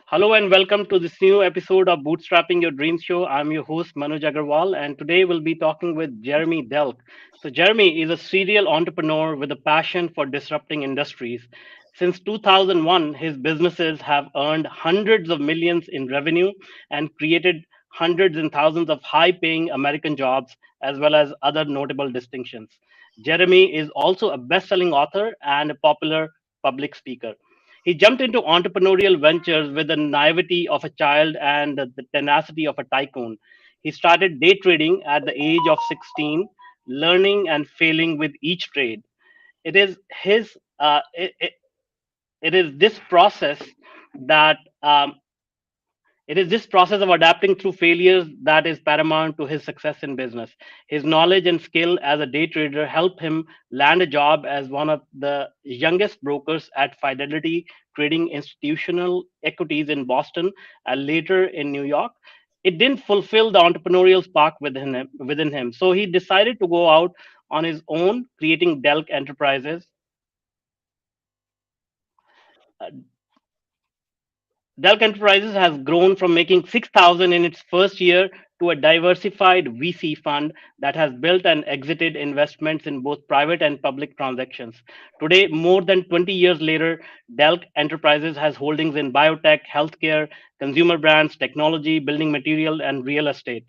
Hello and welcome to this new episode of Bootstrapping Your Dreams Show. I'm your host Manoj Agarwal, and today we'll be talking with Jeremy Delk. So, Jeremy is a serial entrepreneur with a passion for disrupting industries. Since 2001, his businesses have earned hundreds of millions in revenue and created hundreds and thousands of high paying American jobs, as well as other notable distinctions. Jeremy is also a best selling author and a popular public speaker. He jumped into entrepreneurial ventures with the naivety of a child and the tenacity of a tycoon. He started day trading at the age of 16, learning and failing with each trade. It is his it is this process that it is this process of adapting through failures that is paramount to his success in business. His knowledge and skill as a day trader helped him land a job as one of the youngest brokers at Fidelity, trading institutional equities in Boston and later in New York. It didn't fulfill the entrepreneurial spark within him. So he decided to go out on his own, creating Delk Enterprises. Uh, Delk Enterprises has grown from making 6,000 in its first year to a diversified VC fund that has built and exited investments in both private and public transactions. Today, more than 20 years later, Delk Enterprises has holdings in biotech, healthcare, consumer brands, technology, building material, and real estate.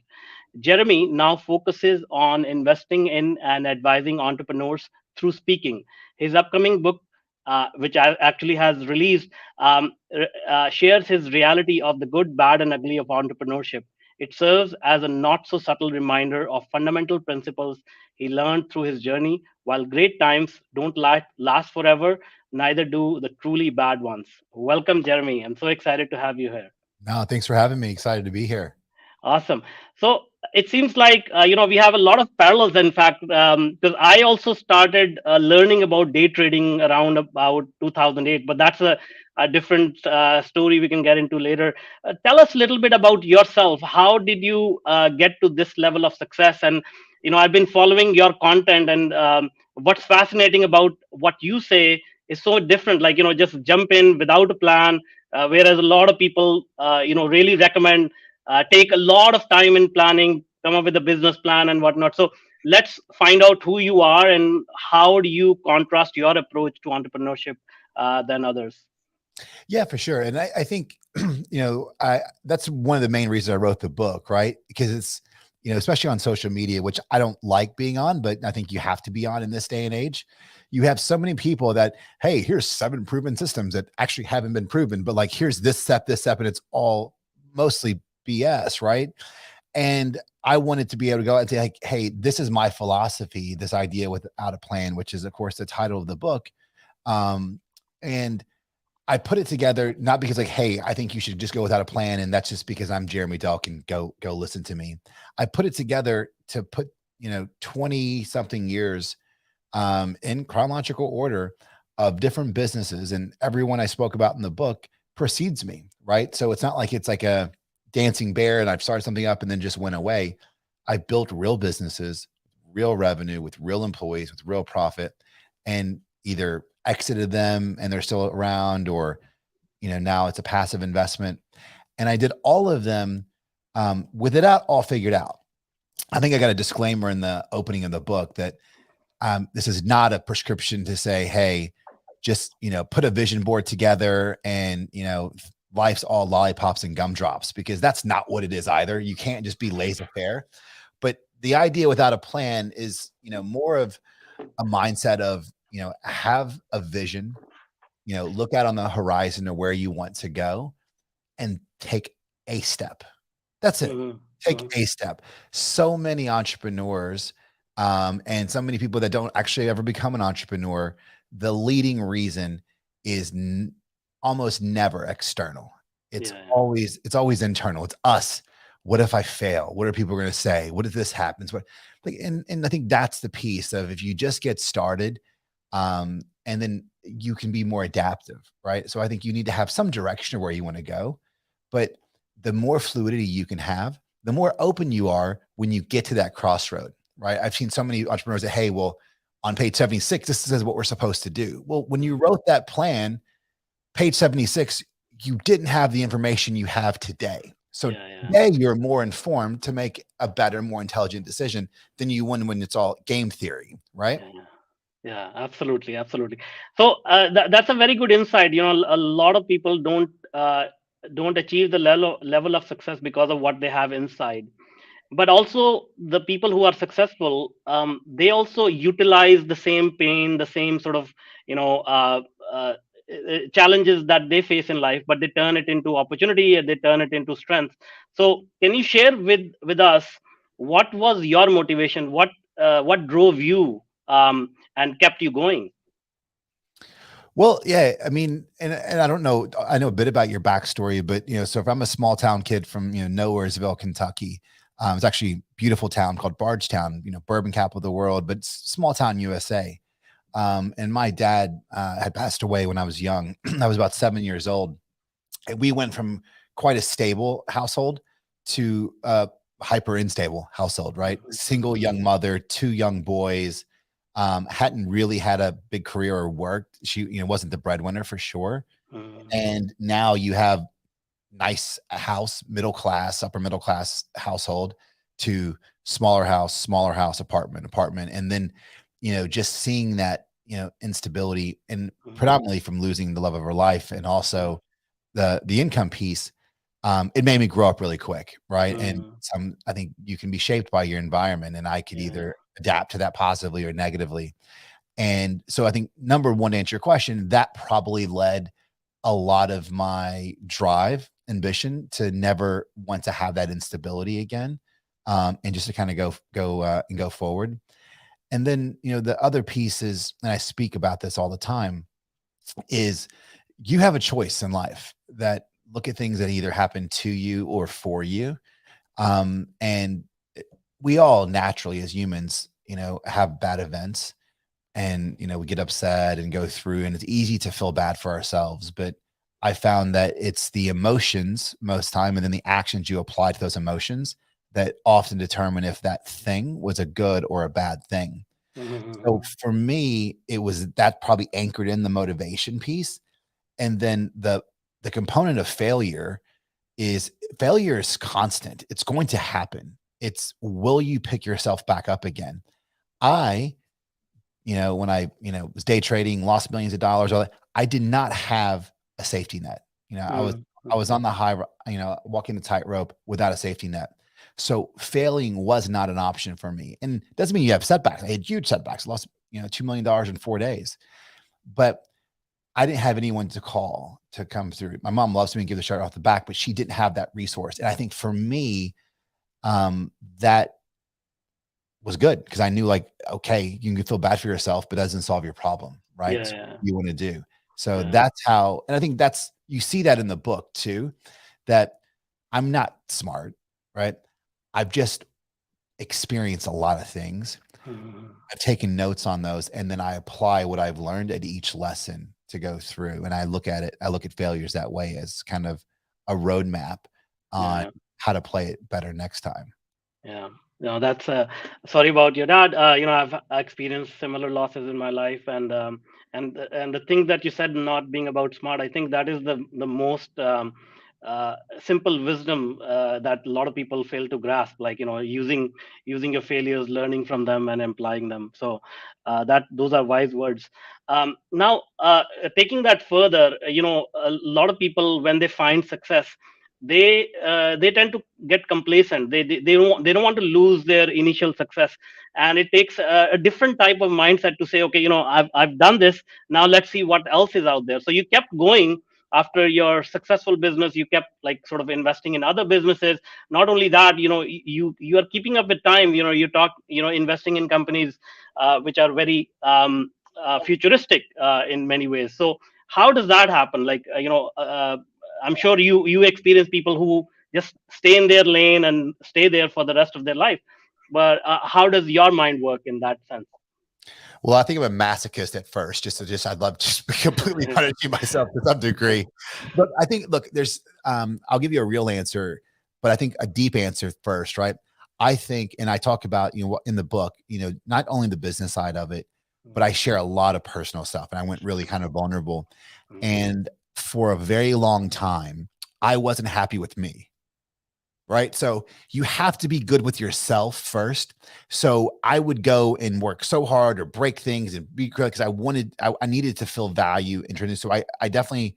Jeremy now focuses on investing in and advising entrepreneurs through speaking. His upcoming book, which actually has released, shares his reality of the good, bad, and ugly of entrepreneurship. It serves as a not so subtle reminder of fundamental principles he learned through his journey. While great times don't last forever, neither do the truly bad ones. Welcome, Jeremy. I'm so excited to have you here. No, thanks for having me. Excited to be here. Awesome. So it seems like we have a lot of parallels. In fact, because I also started learning about day trading around about 2008, but that's a different story we can get into later. Tell us a little bit about yourself. How did you get to this level of success? And I've been following your content, and what's fascinating about what you say is so different. Like just jump in without a plan, whereas a lot of people really recommend take a lot of time in planning, come up with a business plan and whatnot. So let's find out who you are and how do you contrast your approach to entrepreneurship than others. Yeah, for sure. And I think, that's one of the main reasons I wrote the book, right? Because it's, especially on social media, which I don't like being on, but I think you have to be on in this day and age. You have so many people that, hey, here's 7 proven systems that actually haven't been proven, but like, here's this step, and it's all mostly BS, right? And I wanted to be able to go out and say, like, hey, this is my philosophy, this idea without a plan, which is, of course, the title of the book. And I put it together not because like, hey, I think you should just go without a plan, and that's just because I'm Jeremy Delk and go listen to me. I put it together to put 20 something years in chronological order of different businesses, and everyone I spoke about in the book precedes me, right? So it's not like it's like a dancing bear and I've started something up and then just went away. I built real businesses, real revenue with real employees, with real profit, and either exited them and they're still around, or now it's a passive investment. And I did all of them with it out all figured out. I think I got a disclaimer in the opening of the book that this is not a prescription to say, hey, just put a vision board together and life's all lollipops and gumdrops, because that's not what it is either. You can't just be laissez-faire. But the idea without a plan is more of a mindset of have a vision, look out on the horizon of where you want to go and take a step. That's it. Mhm, Take mhm. a step. So many entrepreneurs and so many people that don't actually ever become an entrepreneur, the leading reason is almost never external. It's Yeah, yeah. always internal. It's us. What if I fail? What are people going to say? What if this happens? What, like, and I think that's the piece of, if you just get started, and then you can be more adaptive, right? So I think you need to have some direction of where you want to go, but the more fluidity you can have, the more open you are when you get to that crossroad, right? I've seen so many entrepreneurs that, hey, well, on page 76, this is what we're supposed to do. Well, when you wrote that plan, page 76, you didn't have the information you have today. So Yeah, yeah, today you're more informed to make a better, more intelligent decision than you would when it's all game theory, right? yeah. Yeah, absolutely, absolutely. So that's a very good insight. A lot of people don't achieve the level of success because of what they have inside. But also the people who are successful, they also utilize the same pain, the same sort of you know uh, uh, challenges that they face in life, but they turn it into opportunity and they turn it into strength. So can you share with us what was your motivation, what drove you, and kept you going? Well, yeah, I mean, and I don't know, I know a bit about your backstory, but so if I'm a small town kid from Nowheresville, Kentucky, it's actually a beautiful town called Bardstown, bourbon capital of the world, but it's small town USA. And my dad had passed away when I was young. I was about 7 years old. And we went from quite a stable household to a hyper unstable household, right? Mhm, Single young mother, two young boys, hadn't really had a big career or worked. She, wasn't the breadwinner for sure. mhm, And now you have nice house, middle class, upper middle class household to smaller house, apartment. And then, just seeing that, instability and mhm, predominantly from losing the love of her life and mhm, also the income piece, it made me grow up really quick, right? And mhm. I think you can be shaped by your environment, and I could Yeah. either adapt to that positively or negatively. And so I think number one, to answer your question, that probably led a lot of my drive, ambition to never want to have that instability again, and just to kind of go forward. And then the other piece is, and I speak about this all the time, is you have a choice in life that look at things that either happen to you or for you. And we all naturally as humans, have bad events and, we get upset and go through and it's easy to feel bad for ourselves. But I found that it's the emotions most time and then the actions you apply to those emotions that often determine if that thing was a good or a bad thing. So Mhm, for me, it was that probably anchored in the motivation piece. And then the component of failure is constant. It's going to happen. It's will you pick yourself back up again? I, when I, was day trading, lost millions of dollars, all that, I did not have a safety net. mhm, I was mhm, on the walking the tightrope without a safety net. So failing was not an option for me. And doesn't mean you have setbacks. I had huge setbacks, lost, $2 million in 4 days. But I didn't have anyone to call to come through. My mom loves me and give the shirt off the back, but she didn't have that resource. And I think for me, that was good because I knew like, okay, you can feel bad for yourself, but that doesn't solve your problem, right? yeah, So yeah, what you want to do. So yeah. that's how, and I think you see that in the book too, that I'm not smart, right? I've just experienced a lot of things. Mhm, I've taken notes on those and then I apply what I've learned at each lesson to go through. And I look at failures that way as kind of a roadmap on yeah. how to play it better next time. Yeah, no, that's sorry about your dad. I've experienced similar losses in my life, and the thing that you said, not being about smart, I think that is the most simple wisdom that a lot of people fail to grasp. Like using your failures, learning from them, and applying them. So that those are wise words. Now, taking that further, a lot of people when they find success, they tend to get complacent. They don't want to lose their initial success, and it takes a different type of mindset to say, okay, I've done this. Now let's see what else is out there. So you kept going after your successful business. You kept like sort of investing in other businesses. Not only that, you are keeping up with time. You talk, investing in companies which are very futuristic in many ways. So how does that happen? Like I'm sure you experience people who just stay in their lane and stay there for the rest of their life. But how does your mind work in that sense? Well, I think I'm a masochist at first, I'd love to just be completely punishing myself to some degree. But I think, look, I'll give you a real answer, but I think a deep answer first, right? I think, and I talk about, in the book, not only the business side of it, but I share a lot of personal stuff and I went really kind of vulnerable. Mhm, And for a very long time, I wasn't happy with me. Right. So you have to be good with yourself first. So I would go and work so hard or break things and be good because I needed to feel value internally. So I definitely,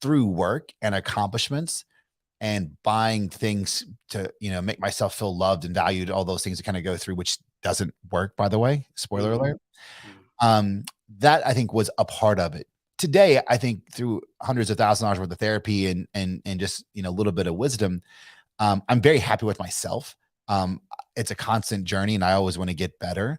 through work and accomplishments and buying things to, make myself feel loved and valued, all those things to kind of go through, which doesn't work, by the way, spoiler Mm-hmm. alert. That I think was a part of it. Today, I think through hundreds of thousands of dollars worth of therapy and just, a little bit of wisdom, I'm very happy with myself. It's a constant journey and I always want to get better.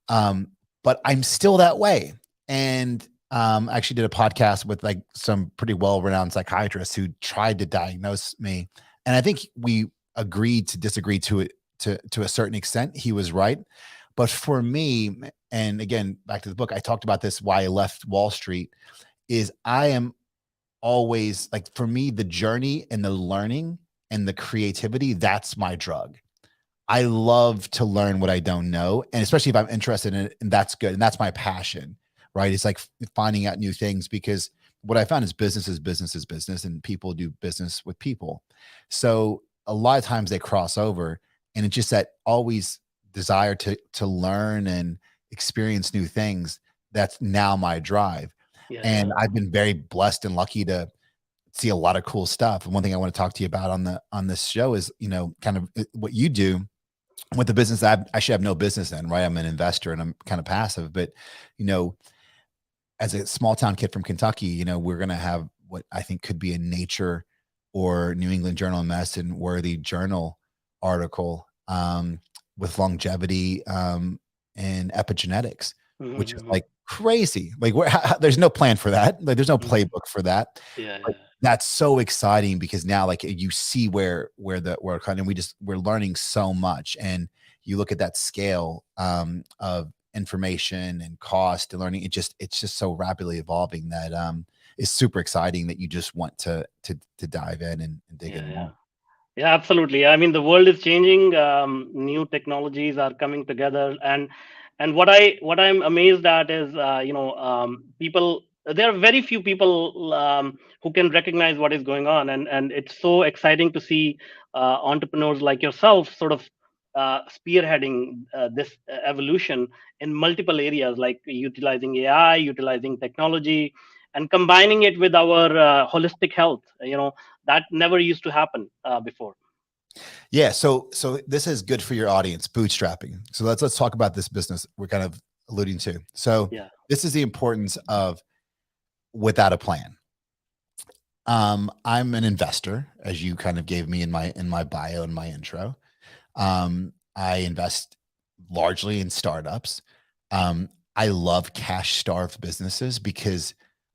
But I'm still that way. And I actually did a podcast with like some pretty well-renowned psychiatrists who tried to diagnose me. And I think we agreed to disagree to it to a certain extent. He was right. But for me, and again, back to the book, I talked about this, why I left Wall Street, is I am always like, for me, the journey and the learning and the creativity, that's my drug. I love to learn what I don't know. And especially if I'm interested in it, and that's good. And that's my passion, right? It's like finding out new things, because what I found is business is business is business, and people do business with people. So a lot of times they cross over, and it's just that always desire to learn and experience new things. That's now my drive. Yeah, And yeah. I've been very blessed and lucky to see a lot of cool stuff. And one thing I want to talk to you about on this show is, kind of what you do with the business that I should have no business in, right? I'm an investor and I'm kind of passive, but you know, as a small town kid from Kentucky, we're going to have what I think could be a Nature or New England Journal of Medicine worthy journal article, with longevity, and epigenetics, which is Mm-hmm. like crazy. Like there's no plan for that. Like there's no Mm-hmm. playbook for that. Yeah, But yeah. that's so exciting because now like you see where and we're learning so much. And you look at that scale, of information and cost and learning, it's just so rapidly evolving that is super exciting, that you just want to dive in and dig Yeah, in yeah. more. Yeah, absolutely. I mean, the world is changing. New technologies are coming together, and what I'm amazed at is, people. There are very few people who can recognize what is going on, and it's so exciting to see entrepreneurs like yourself sort of spearheading this evolution in multiple areas, like utilizing AI, utilizing technology, and combining it with our holistic health. That never used to happen before. Yeah, so this is good for your audience, bootstrapping. So let's talk about this business we're kind of alluding to. So Yeah. this is the importance of without a plan. I'm an investor, as you kind of gave me in my bio and my intro. I invest largely in startups. I love cash starved businesses because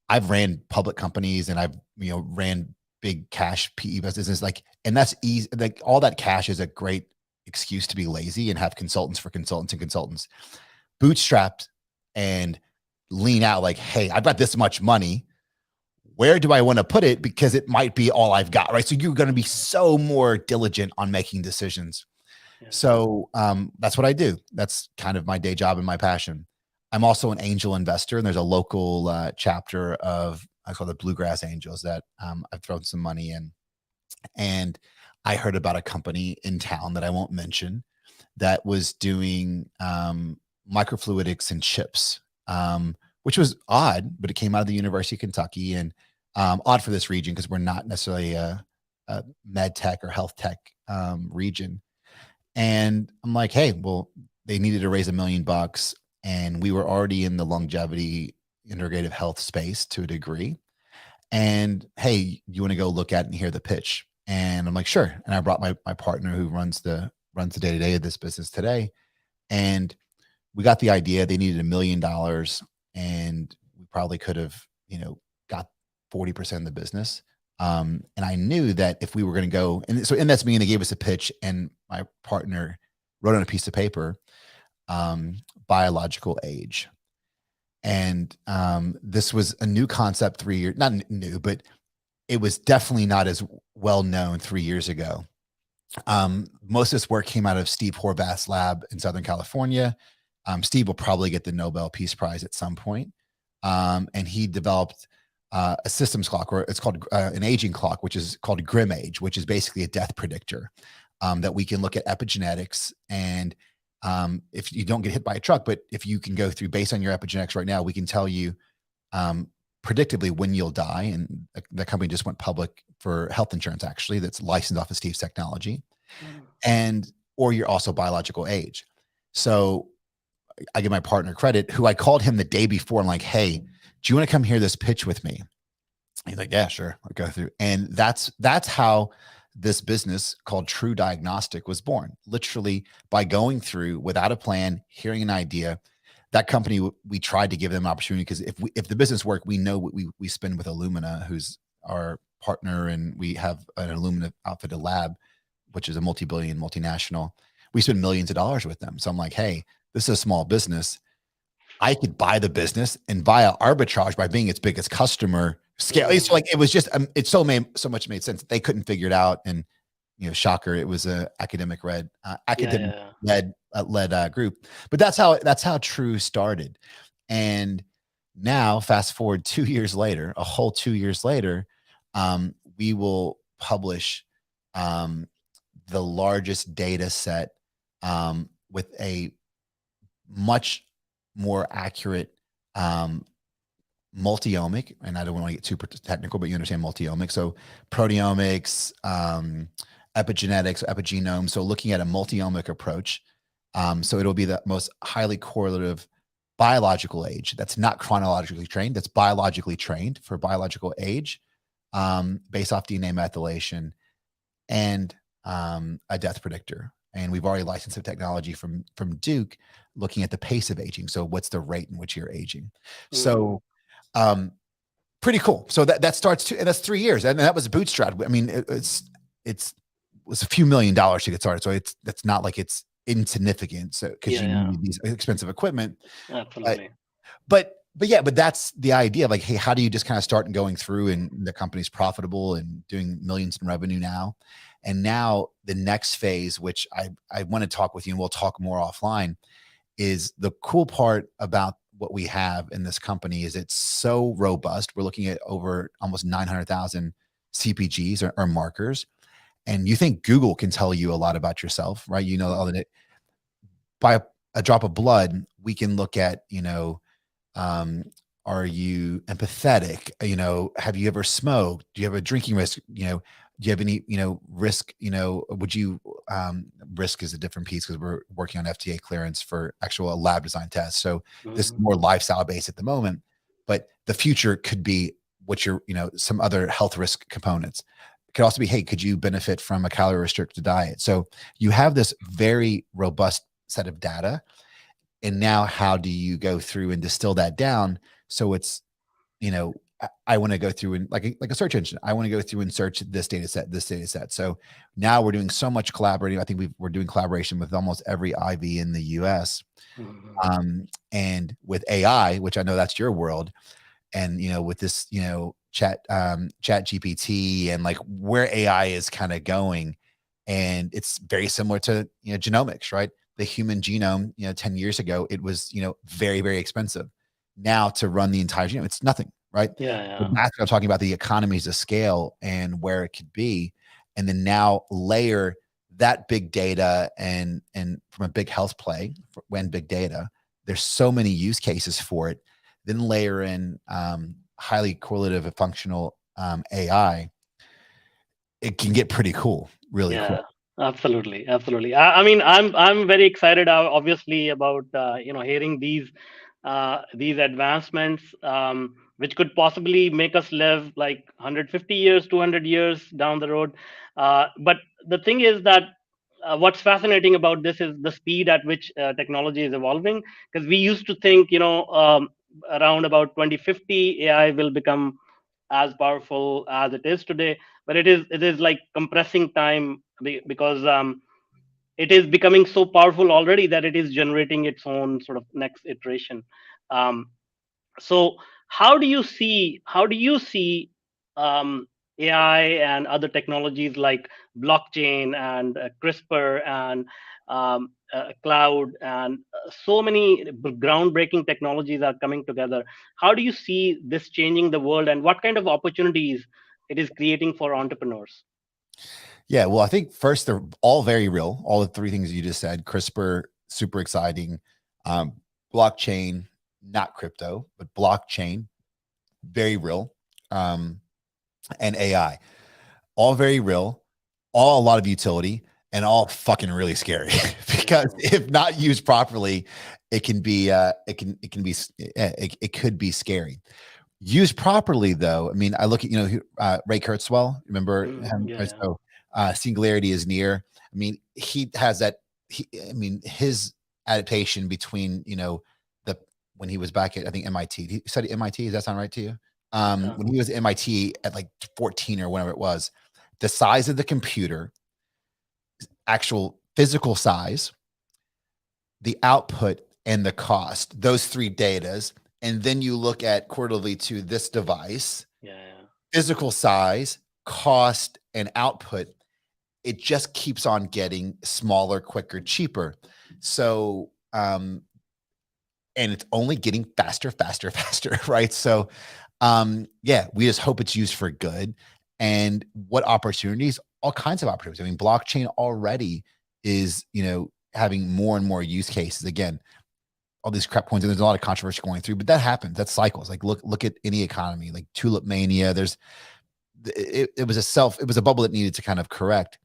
I've ran public companies and I've ran big cash PE businesses, like, and that's easy. Like all that cash is a great excuse to be lazy and have consultants for consultants and consultants. Bootstrapped and lean out like, hey, I've got this much money. Where do I want to put it? Because it might be all I've got, right? So you're going to be so more diligent on making decisions. Yeah. So that's what I do. That's kind of my day job and my passion. I'm also an angel investor, and there's a local chapter of, I call it Bluegrass Angels, that I've thrown some money in. And I heard about a company in town that I won't mention that was doing microfluidics and chips, which was odd, but it came out of the University of Kentucky, and odd for this region because we're not necessarily a med tech or health tech region. And I'm like, hey, well, they needed to raise $1 million, and we were already in the longevity integrative health space to a degree. And hey, you want to go look at it and hear the pitch? And I'm like, sure. And I brought my partner who runs the day to day of this business today. And we got the idea. They needed $1 million, and we probably could have, got 40% of the business. And I knew that if we were going to go, and that's me, and they gave us a pitch, and my partner wrote on a piece of paper, biological age. And this was a new concept 3 years, not new, but it was definitely not as well known 3 years ago. Most of this work came out of Steve Horvath's lab in Southern California. Steve will probably get the Nobel Peace Prize at some point. And he developed a systems clock, or it's called an aging clock, which is called Grim Age, which is basically a death predictor, that we can look at epigenetics. And if you don't get hit by a truck, but if you can go through based on your epigenetics right now, we can tell you um, predictably when you'll die. And the company just went public for health insurance, actually, that's licensed off of Steve's technology, Mm. and or you're also biological age. So I give my partner credit, who I called him the day before. I'm like, hey, do you want to come hear this pitch with me? He's like, yeah, sure. I'll go through. And that's how this business called True Diagnostic was born. Literally by going through without a plan, hearing an idea. That company, we tried to give them opportunity, because if the business worked, we know what we spend with Illumina, who's our partner, and we have an Illumina outfitted lab, which is a multi-billion multinational. We spend millions of dollars with them. So I'm like, hey, this is a small business. I could buy the business and via arbitrage by being its biggest customer scale. So Mm. like it was just it so much made sense. They couldn't figure it out, and shocker, it was a Yeah, academic yeah. led group. But that's how True started. And now fast forward 2 years later, a whole 2 years later, we will publish um, the largest data set with a much more accurate um, multiomic, and I don't want to get too technical, but you understand multiomic. So proteomics, epigenetics, epigenome. So looking at a multiomic approach. So it'll be the most highly correlative biological age. That's not chronologically trained. That's biologically trained for biological age, based off DNA methylation, and a death predictor. And we've already licensed the technology from Duke, looking at the pace of aging. So what's the rate in which you're aging? Mm. So um, pretty cool. So that starts to, and that's 3 years, and that was bootstrapped. I mean, it was a few $1 million to get started. So that's not like it's insignificant. So because Yeah, you yeah. need these expensive equipment, but Absolutely. but that's the idea of like, hey, how do you just kind of start and going through, and the company's profitable and doing millions in revenue now. And now the next phase, which I want to talk with you, and we'll talk more offline, is the cool part about what we have in this company is it's so robust. We're looking at over almost 900,000 CPGs, or markers. And you think Google can tell you a lot about yourself, right? All the by a drop of blood, we can look at, um, are you empathetic? Have you ever smoked? Do you have a drinking risk? Do you have any, risk? Would you, risk is a different piece, because we're working on FDA clearance for actual lab design tests. So this is Mhm. more lifestyle based at the moment, but the future could be what your, some other health risk components. It could also be, hey, could you benefit from a calorie restricted diet? So you have this very robust set of data. And now how do you go through and distill that down? So it's, I want to go through and like a search engine. I want to go through and search this data set, this data set. So now we're doing so much collaborating. I think we're doing collaboration with almost every IV in the US. Mhm. And with AI, which I know that's your world, and with this, chat GPT, and like where AI is kind of going. And it's very similar to, genomics, right? The human genome, 10 years ago, it was, very, very expensive. Now to run the entire genome, it's nothing, right? Yeah, But yeah. that's what I'm talking about, the economies of scale and where it could be. And then now layer that big data, and from a big health play, when big data, there's so many use cases for it. Then layer in highly correlative and functional AI, it can get pretty cool, really Yeah, quick. absolutely, absolutely. I mean, I'm very excited, obviously, about hearing these advancements, which could possibly make us live like 150 years, 200 years down the road. But the thing is that what's fascinating about this is the speed at which technology is evolving. Because we used to think, around about 2050, AI will become as powerful as it is today, but it is like compressing time, because it is becoming so powerful already that it is generating its own sort of next iteration. um, so how do you see, um, AI and other technologies like blockchain and CRISPR and cloud and so many groundbreaking technologies are coming together. How do you see this changing the world, and what kind of opportunities it is creating for entrepreneurs? Yeah, well, I think first they're all very real. All the three things you just said: CRISPR, super exciting; um, blockchain, not crypto, but blockchain, very real; um, and AI, all very real, all a lot of utility, and all fucking really scary. Because Yeah. if not used properly, it can be it could be scary. Used properly, though, I mean, I look at, Ray Kurzweil, remember him? Yeah. Right, Yeah. so, singularity is near. I mean, he has that I mean, his adaptation between, the when he was back at, I think, MIT. He studied MIT, does that sound right to you? Uh, When he was at MIT at, like, 14 or whatever it was, the size of the computer, actual physical size, the output, and the cost, those 3 datas, and then you look at quarterly to this device, yeah. physical size, cost, and output, it just keeps on getting smaller, quicker, cheaper. So, and it's only getting faster, faster, faster, right? So, yeah, we just hope it's used for good. And what opportunities? All kinds of opportunities. I mean, blockchain already is, having more and more use cases. Again, all these crap coins, and there's a lot of controversy going through, but that happens. That cycles. Like, look at any economy, like tulip mania. It was a bubble that needed to kind of correct.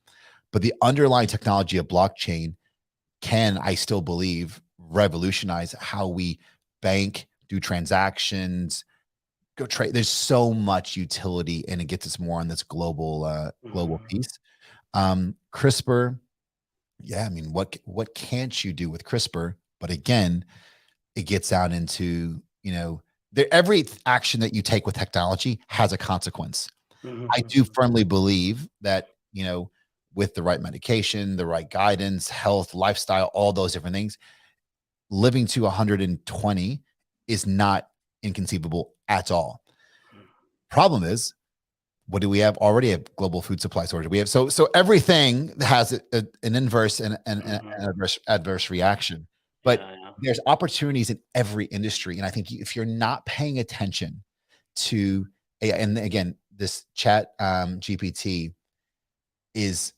But the underlying technology of blockchain can, I still believe, revolutionize how we bank, do transactions, go trade. There's so much utility, and it gets us more on this global Mhm. piece. CRISPR, yeah, I mean, what can't you do with CRISPR? But again, it gets down into, every action that you take with technology has a consequence. I do Mhm. firmly believe that, with the right medication, the right guidance, health, lifestyle, all those different things, living to 120 is not inconceivable at all. Problem is, what do we have? Already have global food supply shortage. We have, so everything has an inverse and Mhm. an adverse reaction. But Yeah. Yeah. there's opportunities in every industry, and I think if you're not paying attention to AI, and again, this chat GPT is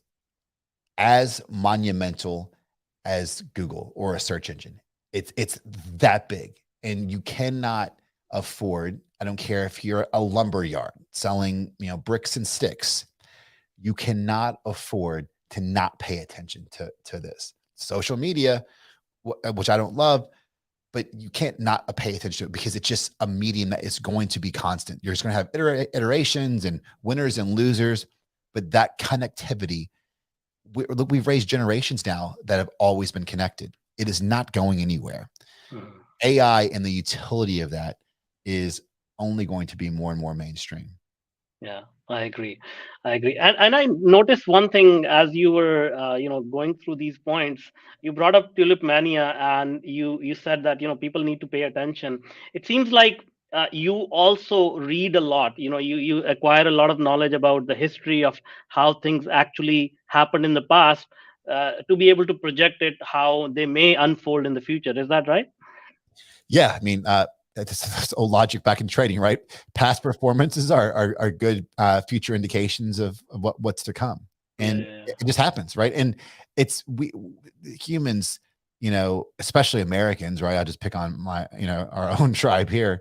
as monumental as Google or a search engine. It's that big, and you cannot afford. I don't care if you're a lumber yard selling, bricks and sticks. You cannot afford to not pay attention to this social media, which I don't love, but you can't not pay attention to it because it's just a medium that is going to be constant. You're just going to have iterations and winners and losers, but that connectivity, we've raised generations now that have always been connected. It is not going anywhere. Mhm. AI and the utility of that is only going to be more and more mainstream. Yeah, I agree. I agree. And I noticed one thing as you were, going through these points. You brought up tulip mania, and you said that people need to pay attention. It seems like you also read a lot. You acquire a lot of knowledge about the history of how things actually happened in the past, to be able to project it how they may unfold in the future. Is that right? Yeah, I mean, that's old logic back in trading, right? Past performances are good future indications of what's to come, Yeah. and Yeah. it just happens, right? And it's we humans, especially Americans, right? I'll just pick on our own tribe here.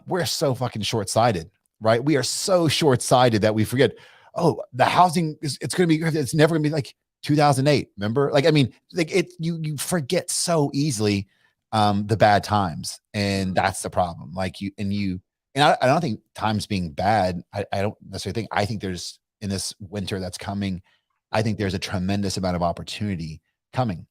We're so fucking short sighted, right? We are so short sighted that we forget. Oh, the housing is it's going to be. It's never going to be like 2008. Remember, like, I mean, like you forget so easily the bad times, and Yeah. that's the problem. Like I don't think times being bad. I don't necessarily think. I think there's in this winter that's coming. I think there's a tremendous amount of opportunity coming.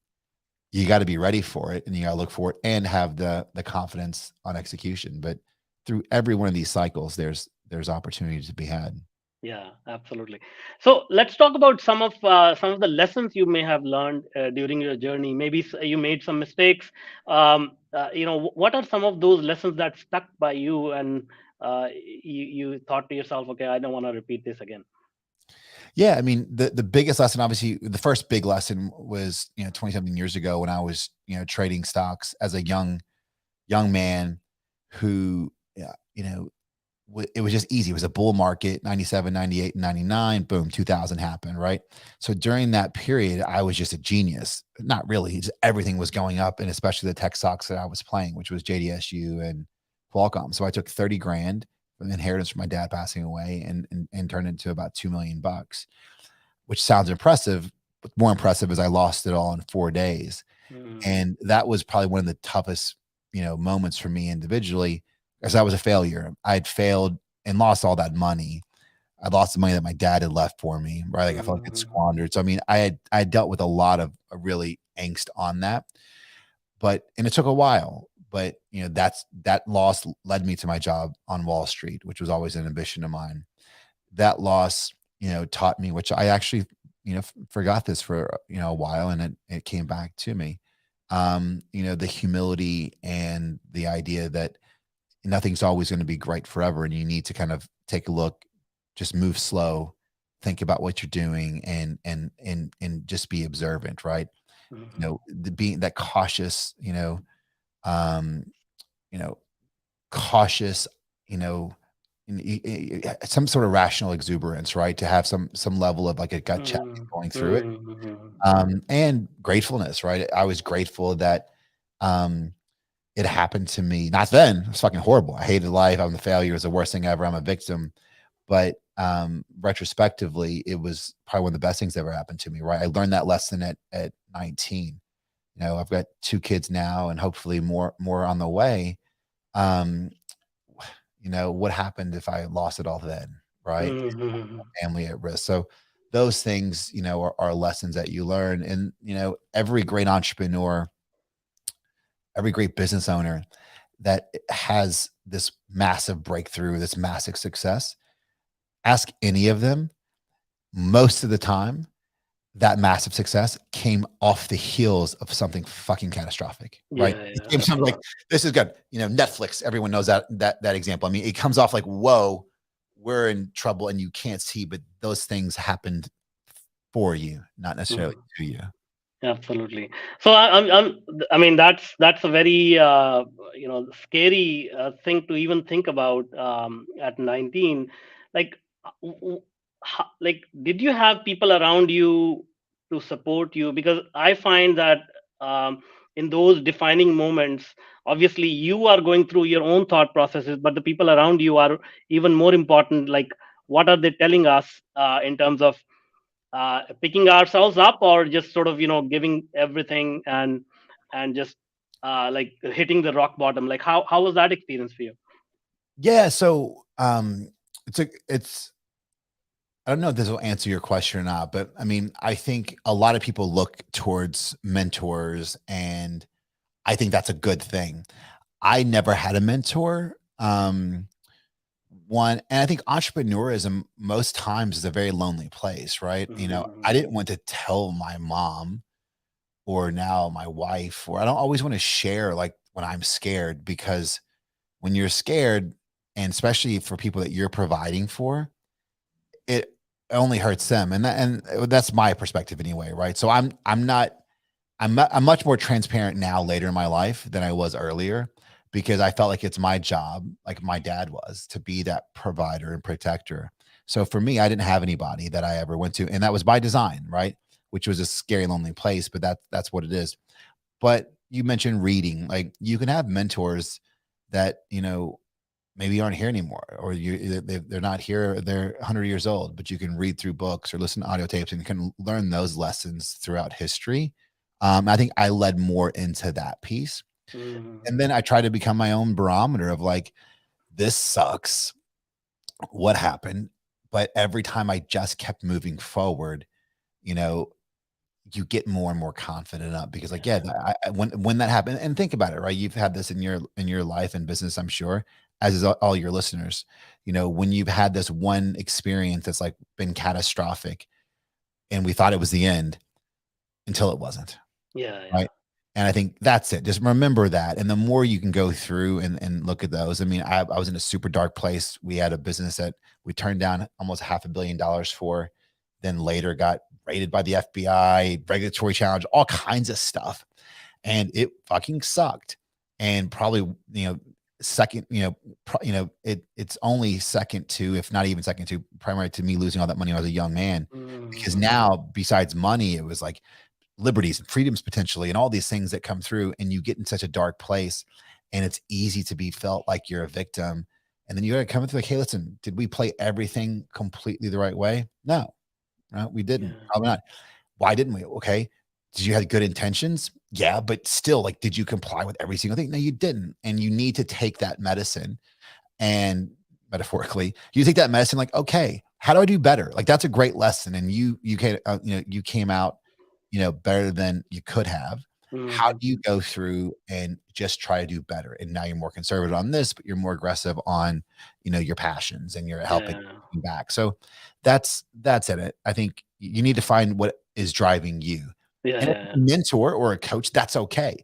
You got to be ready for it, and you got to look for it, and have the confidence on execution. But through every one of these cycles, there's opportunities to be had. Yeah, absolutely. So let's talk about some of the lessons you may have learned during your journey. Maybe you made some mistakes. What are some of those lessons that stuck by you, and you thought to yourself, okay, I don't want to repeat this again? Yeah, I mean, the biggest lesson, obviously, the first big lesson was 20 something years ago when I was trading stocks as a young man who, yeah, it was just easy. It was a bull market, 97, 98, 99. Boom, 2000 happened, right? So during that period, I was just a genius. Not really. Just everything was going up, and especially the tech stocks that I was playing, which was JDSU and Qualcomm. So I took 30 grand from inheritance from my dad passing away and turned it into about 2 million bucks, which sounds impressive. But more impressive is I lost it all in 4 days. Mm, And that was probably one of the toughest, moments for me individually, because I was a failure. I had failed and lost all that money. I lost the money that my dad had left for me, right? Like I felt like it mm, squandered. So I mean, I had dealt with a lot of really angst on that, and it took a while. But that loss led me to my job on Wall Street, which was always an ambition of mine. That loss, taught me, which I actually, forgot this for a while, and it came back to me. The humility and the idea that nothing's always going to be great forever, and you need to kind of take a look, just move slow, think about what you're doing, and just be observant, right? mm, The being that cautious, um, you know, cautious, you know, some sort of rational exuberance, right? To have some level of like a gut check mm, going through it, mm, mm, and gratefulness, right? I was grateful that um, it happened to me. Not then; it was fucking horrible. I hated life. I'm the failure. It was the worst thing ever. I'm a victim. But retrospectively, it was probably one of the best things that ever happened to me. Right? I learned that lesson at 19. I've got 2 kids now, and hopefully more on the way. Um, what happened if I lost it all then, right? mm, mm, Family at risk. So those things, are lessons that you learn. And, every great entrepreneur, every great business owner that has this massive breakthrough, this massive success, ask any of them, most of the time, that massive success came off the heels of something fucking catastrophic, right? yeah, It yeah, came something like, absolutely. this is good. Netflix, everyone knows that example. I mean, it comes off like, whoa, we're in trouble and you can't see, but those things happened for you, not necessarily Mhm. to you. Absolutely. So I mean, that's a very scary thing to even think about at 19. Like, like, did you have people around you to support you? Because I find that um, in those defining moments, obviously you are going through your own thought processes, but the people around you are even more important. Like, what are they telling us in terms of picking ourselves up, or just sort of giving everything and just like hitting the rock bottom? Like, how was that experience for you? Yeah. So it's I don't know if this will answer your question or not, but I mean, I think a lot of people look towards mentors, and I think that's a good thing. I never had a mentor. One, and I think entrepreneurism most times is a very lonely place, right? I Mhm. didn't want to tell my mom or now my wife, or I don't always want to share like when I'm scared, because when you're scared, and especially for people that you're providing for, it only hurts them. And that's my perspective anyway, right? So I'm much more transparent now later in my life than I was earlier, because I felt like it's my job, like my dad was, to be that provider and protector. So for me, I didn't have anybody that I ever went to, and that was by design, right? Which was a scary, lonely place, but that's what it is. But you mentioned reading, like you can have mentors that maybe aren't here anymore, or they're not here, they're 100 years old, but you can read through books or listen to audio tapes and you can learn those lessons throughout history. I think I led more into that piece, and Mhm. then I tried to become my own barometer of like, this sucks, what happened? But every time I just kept moving forward, you know you get more and more confident up, because like, yeah, Yeah. when that happened, and think about it, right? You've had this in your life and business, I'm sure, as is all your listeners. When you've had this one experience that's like been catastrophic, and we thought it was the end until it wasn't, Yeah, yeah. right? And I think that's it. Just remember that. And the more you can go through and look at those. I mean, I was in a super dark place. We had a business that we turned down almost $500 million for, then later got raided by the FBI, regulatory challenge, all kinds of stuff. And it fucking sucked. And probably, second, it's only second to, if not even second to, primary to me losing all that money when I was a young man. Because Mm, now, besides money, it was like liberties and freedoms potentially and all these things that come through, and you get in such a dark place, and it's easy to be felt like you're a victim. And then you got to come through like, hey, listen, did we play everything completely the right way? No, right? We didn't. yeah, Probably not. Why didn't we? Okay. Did you have good intentions? Yeah, but still, like, did you comply with every single thing? No, you didn't. And you need to take that medicine, and metaphorically, you take that medicine, like, okay, how do I do better? Like, that's a great lesson. And you came out, better than you could have. How mhm, do you go through and just try to do better? And now you're more conservative on this, but you're more aggressive on, your passions, and you're helping yeah, back. So that's it. I think you need to find what is driving you. yeah, And if yeah, it's a mentor or a coach, that's okay.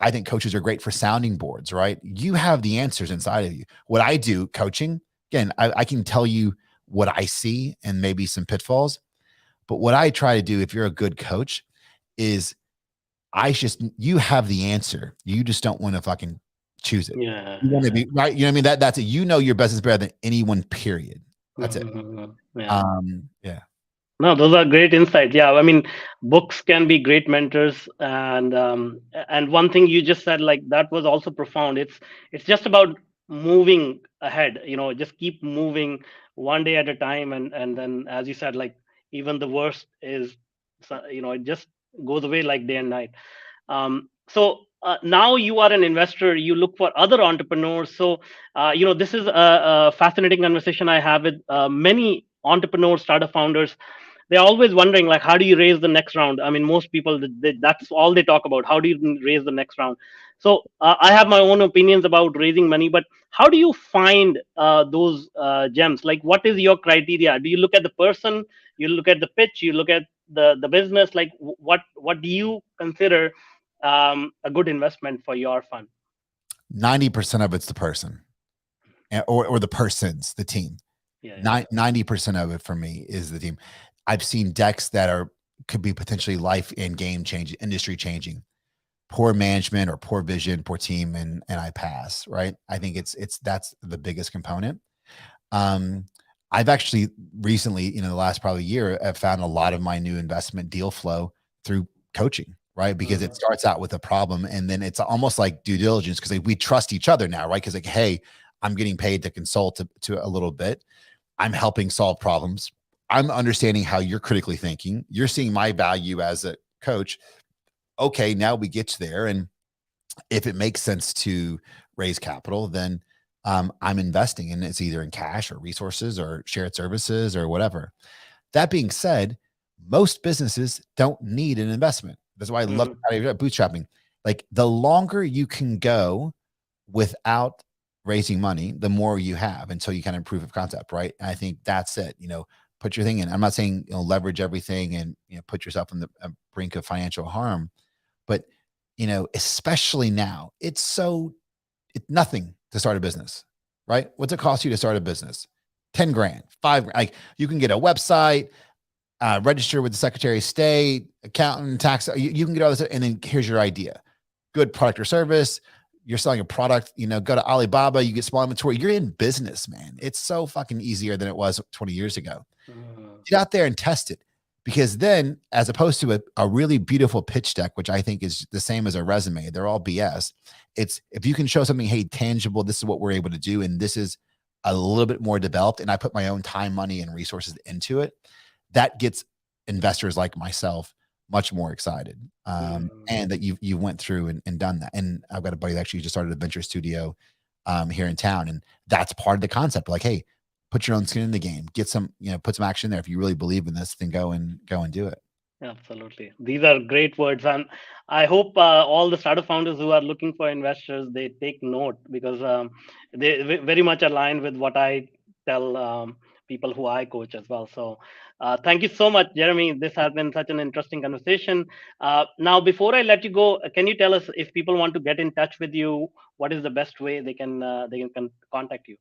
I think coaches are great for sounding boards, right? You have the answers inside of you. What I do coaching, again, I can tell you what I see and maybe some pitfalls, but what I try to do, if you're a good coach, is you have the answer. You just don't want to fucking choose it. yeah, You want to yeah. be right. You know what I mean? That's it. Your business better than anyone, period. That's it. Mhm, yeah. Yeah. No, those are great insights. Yeah, I mean, books can be great mentors, and one thing you just said, like that was also profound. It's just about moving ahead. Just keep moving one day at a time, and then, as you said, like even the worst is, it just goes away like day and night. So now you are an investor. You look for other entrepreneurs. So this is a fascinating conversation I have with many entrepreneurs, startup founders. They're always wondering, like, how do you raise the next round? I mean, most people, that's all they talk about. How do you raise the next round? So I have my own opinions about raising money, but how do you find those gems? Like, what is your criteria? Do you look at the person, you look at the pitch, you look at the business? Like, what do you consider a good investment for your fund? 90% of it's the person, or the persons, the team. Yeah, yeah. 90% of it for me is the team. I've seen decks that could be potentially life and game changing, industry changing. Poor management or poor vision, poor team, and I pass. Right. I think that's the biggest component. Um, I've actually recently, the last probably year, I've found a lot of my new investment deal flow through coaching, right? Because it Mhm. starts out with a problem, and then it's almost like due diligence, because we trust each other now, right? Because, like, hey, I'm getting paid to consult to a little bit. I'm helping solve problems. I'm understanding how you're critically thinking. You're seeing my value as a coach. Okay, now we get you there. And if it makes sense to raise capital, then I'm investing, and it's either in cash or resources or shared services or whatever. That being said, most businesses don't need an investment. That's why I love Mhm. bootstrapping. Like, the longer you can go without raising money, the more you have until you kind of proof of concept, right? And I think that's it. Put your thing in. I'm not saying leverage everything and put yourself on the brink of financial harm, but especially now, it's nothing to start a business, right? What's it cost you to start a business? 10 grand, 5 grand. Like, you can get a website, register with the Secretary of State, accountant, tax. You can get all this, and then here's your idea. Good product or service. You're selling a product, go to Alibaba, you get small inventory. You're in business, man. It's so fucking easier than it was 20 years ago. Mhm. Get out there and test it. Because then, as opposed to a really beautiful pitch deck, which I think is the same as a resume, they're all BS. It's, if you can show something, hey, tangible, this is what we're able to do, and this is a little bit more developed, and I put my own time, money, and resources into it, that gets investors like myself much more excited. Mhm. And that you went through and done that. And I've got a buddy that actually just started a venture studio here in town, and that's part of the concept. Like, hey, put your own skin in the game, get some, put some action there. If you really believe in this, then go and do it. Absolutely. These are great words. And I hope all the startup founders who are looking for investors, they take note, because they very much align with what I tell people who I coach as well. So thank you so much, Jeremy. This has been such an interesting conversation. Now, before I let you go, can you tell us if people want to get in touch with you, what is the best way they can contact you?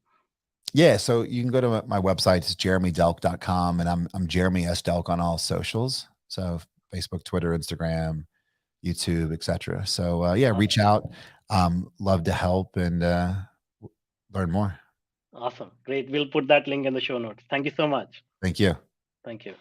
Yeah, so you can go to my website. It's jeremydelk.com, and I'm Jeremy S. Delk on all socials. So Facebook, Twitter, Instagram, YouTube, etc. So yeah, reach out. Love to help and learn more. Awesome. Great. We'll put that link in the show notes. Thank you so much. Thank you. Thank you.